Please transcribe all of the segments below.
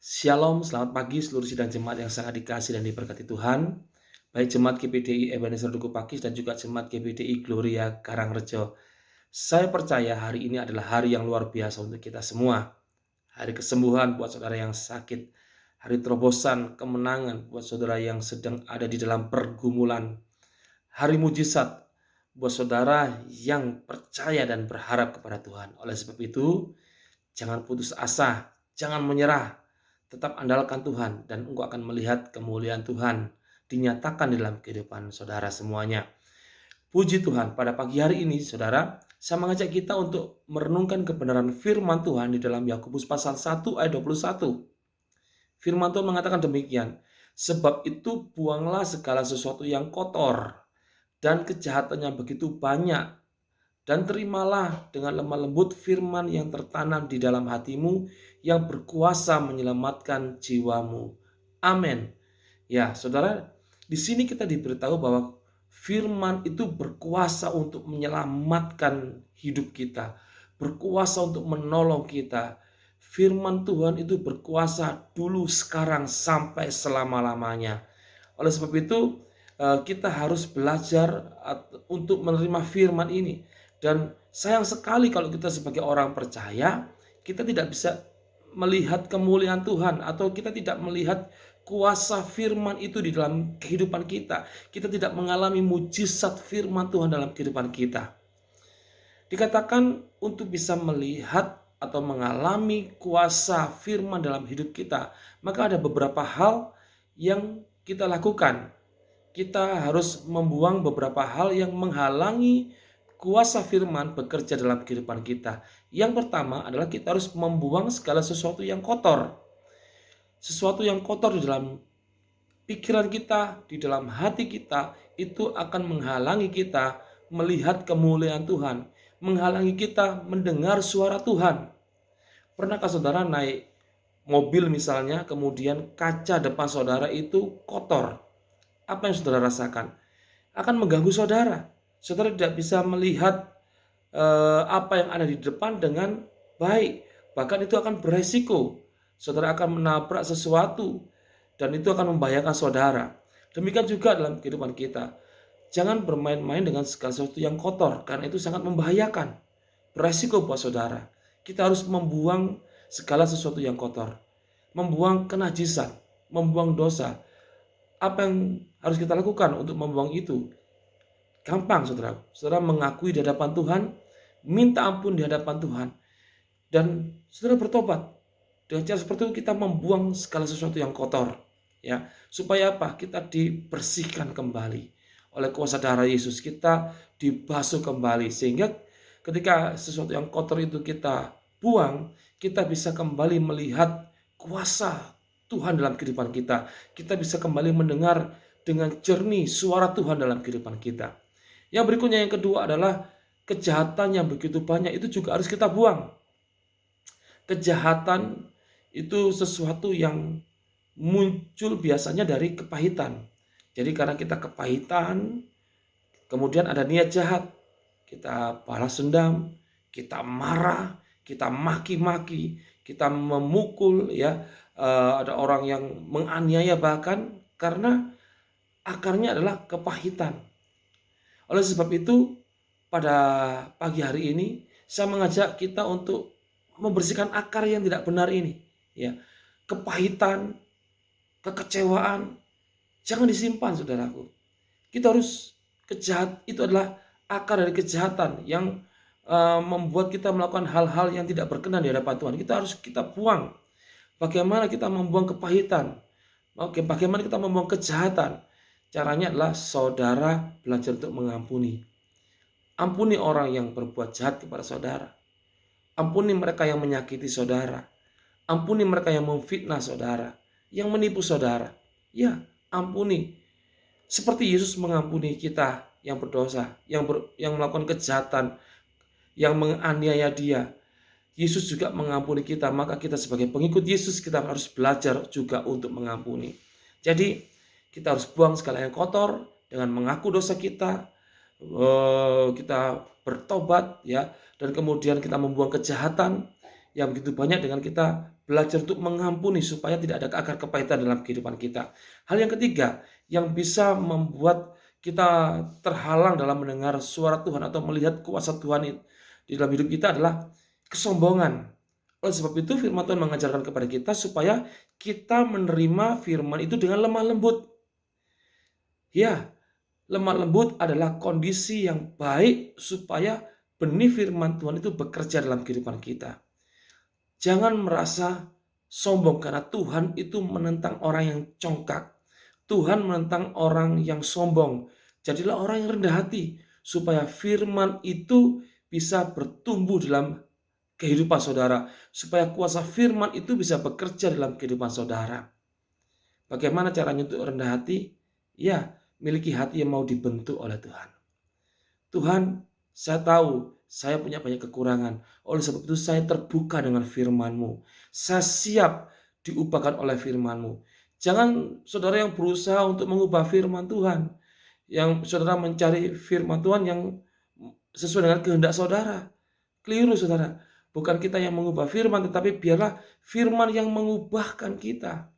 Shalom, selamat pagi seluruh sidang jemaat yang sangat dikasih dan diberkati Tuhan. Baik jemaat GPDI Ebenezer Duku Pakis dan juga jemaat GPDI Gloria Karangrejo. Saya percaya hari ini adalah hari yang luar biasa untuk kita semua. Hari kesembuhan buat saudara yang sakit. Hari terobosan kemenangan buat saudara yang sedang ada di dalam pergumulan. Hari mujizat buat saudara yang percaya dan berharap kepada Tuhan. Oleh sebab itu, jangan putus asa, jangan menyerah. Tetap andalkan Tuhan dan engkau akan melihat kemuliaan Tuhan dinyatakan di dalam kehidupan saudara semuanya. Puji Tuhan, pada pagi hari ini saudara, saya mengajak kita untuk merenungkan kebenaran firman Tuhan di dalam Yakobus pasal 1 ayat 21. Firman Tuhan mengatakan demikian, sebab itu buanglah segala sesuatu yang kotor dan kejahatan yang begitu banyak, dan terimalah dengan lemah lembut firman yang tertanam di dalam hatimu yang berkuasa menyelamatkan jiwamu. Amin. Ya, saudara, di sini kita diberitahu bahwa firman itu berkuasa untuk menyelamatkan hidup kita, berkuasa untuk menolong kita. Firman Tuhan itu berkuasa dulu, sekarang, sampai selama-lamanya. Oleh sebab itu, kita harus belajar untuk menerima firman ini. Dan sayang sekali kalau kita sebagai orang percaya, kita tidak bisa melihat kemuliaan Tuhan atau kita tidak melihat kuasa firman itu di dalam kehidupan kita. Kita tidak mengalami mujizat firman Tuhan dalam kehidupan kita. Dikatakan untuk bisa melihat atau mengalami kuasa firman dalam hidup kita, maka ada beberapa hal yang kita lakukan. Kita harus membuang beberapa hal yang menghalangi kuasa firman bekerja dalam kehidupan kita. Yang pertama adalah kita harus membuang segala sesuatu yang kotor. Sesuatu yang kotor di dalam pikiran kita, di dalam hati kita, itu akan menghalangi kita melihat kemuliaan Tuhan, menghalangi kita mendengar suara Tuhan. Pernahkah saudara naik mobil misalnya, kemudian kaca depan saudara itu kotor? Apa yang saudara rasakan? Akan mengganggu saudara. Saudara tidak bisa melihat apa yang ada di depan dengan baik. Bahkan itu akan beresiko. Saudara akan menabrak sesuatu dan itu akan membahayakan saudara. Demikian juga dalam kehidupan kita. Jangan bermain-main dengan segala sesuatu yang kotor karena itu sangat membahayakan. Beresiko buat saudara. Kita harus membuang segala sesuatu yang kotor. Membuang kenajisan, membuang dosa. Apa yang harus kita lakukan untuk membuang itu? Gampang saudara. Saudara mengakui di hadapan Tuhan, minta ampun di hadapan Tuhan, dan saudara bertobat. Dengan cara seperti itu kita membuang segala sesuatu yang kotor, ya, supaya apa? Kita dibersihkan kembali oleh kuasa darah Yesus, kita dibasuh kembali sehingga ketika sesuatu yang kotor itu kita buang, kita bisa kembali melihat kuasa Tuhan dalam kehidupan kita. Kita bisa kembali mendengar dengan jernih suara Tuhan dalam kehidupan kita. Yang berikutnya, yang kedua adalah kejahatan yang begitu banyak itu juga harus kita buang. Kejahatan itu sesuatu yang muncul biasanya dari kepahitan. Jadi karena kita kepahitan, kemudian ada niat jahat, kita balas dendam, kita marah, kita maki-maki, kita memukul, ya, ada orang yang menganiaya bahkan karena akarnya adalah kepahitan. Oleh sebab itu, pada pagi hari ini saya mengajak kita untuk membersihkan akar yang tidak benar ini, ya. Kepahitan, kekecewaan jangan disimpan, saudaraku. Kita harus, itu adalah akar dari kejahatan yang membuat kita melakukan hal-hal yang tidak berkenan di hadapan Tuhan. Kita buang. Bagaimana kita membuang kepahitan? Bagaimana kita membuang kejahatan? Caranya adalah saudara belajar untuk mengampuni. Ampuni orang yang berbuat jahat kepada saudara. Ampuni mereka yang menyakiti saudara. Ampuni mereka yang memfitnah saudara, yang menipu saudara. Ya, ampuni. Seperti Yesus mengampuni kita yang berdosa, yang melakukan kejahatan, yang menganiaya dia. Yesus juga mengampuni kita, maka kita sebagai pengikut Yesus kita harus belajar juga untuk mengampuni. Jadi kita harus buang segala yang kotor dengan mengaku dosa kita, kita bertobat, ya, dan kemudian kita membuang kejahatan yang begitu banyak dengan kita belajar untuk mengampuni supaya tidak ada akar kepahitan dalam kehidupan kita. Hal yang ketiga yang bisa membuat kita terhalang dalam mendengar suara Tuhan atau melihat kuasa Tuhan di dalam hidup kita adalah kesombongan. Oleh sebab itu firman Tuhan mengajarkan kepada kita supaya kita menerima firman itu dengan lemah lembut. Ya, lemah lembut adalah kondisi yang baik supaya benih firman Tuhan itu bekerja dalam kehidupan kita. Jangan merasa sombong karena Tuhan itu menentang orang yang congkak. Tuhan menentang orang yang sombong. Jadilah orang yang rendah hati supaya firman itu bisa bertumbuh dalam kehidupan saudara. Supaya kuasa firman itu bisa bekerja dalam kehidupan saudara. Bagaimana caranya untuk rendah hati? Ya, miliki hati yang mau dibentuk oleh Tuhan. Tuhan, saya tahu saya punya banyak kekurangan. Oleh sebab itu saya terbuka dengan firman-Mu. Saya siap diubahkan oleh firman-Mu. Jangan saudara yang berusaha untuk mengubah firman Tuhan. Yang saudara mencari firman Tuhan yang sesuai dengan kehendak saudara. Keliru saudara. Bukan kita yang mengubah firman, tetapi biarlah firman yang mengubahkan kita.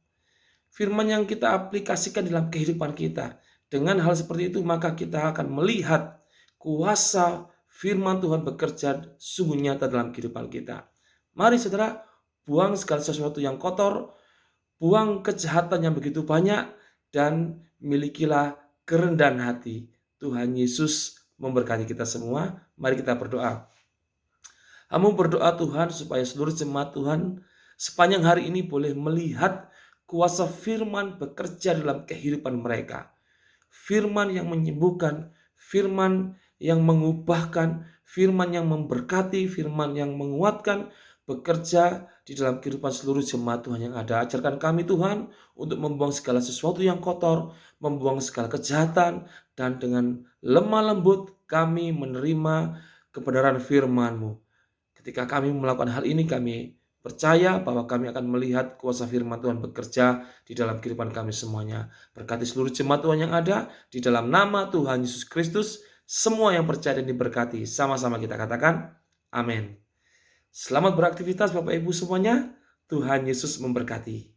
Firman yang kita aplikasikan dalam kehidupan kita. Dengan hal seperti itu maka kita akan melihat kuasa firman Tuhan bekerja sungguh nyata dalam kehidupan kita. Mari saudara, buang segala sesuatu yang kotor, buang kejahatan yang begitu banyak, dan milikilah kerendahan hati. Tuhan Yesus memberkati kita semua. Mari kita berdoa. Kamu berdoa Tuhan supaya seluruh jemaat Tuhan sepanjang hari ini boleh melihat kuasa firman bekerja dalam kehidupan mereka. Firman yang menyembuhkan, firman yang mengubahkan, firman yang memberkati, firman yang menguatkan, bekerja di dalam kehidupan seluruh jemaat Tuhan yang ada. Ajarkan kami Tuhan untuk membuang segala sesuatu yang kotor, membuang segala kejahatan, dan dengan lemah lembut kami menerima kebenaran firman-Mu. Ketika kami melakukan hal ini, kami percaya bahwa kami akan melihat kuasa firman Tuhan bekerja di dalam kehidupan kami semuanya. Berkati seluruh jemaat Tuhan yang ada, di dalam nama Tuhan Yesus Kristus, semua yang percaya dan diberkati. Sama-sama kita katakan, amin. Selamat beraktivitas Bapak Ibu semuanya, Tuhan Yesus memberkati.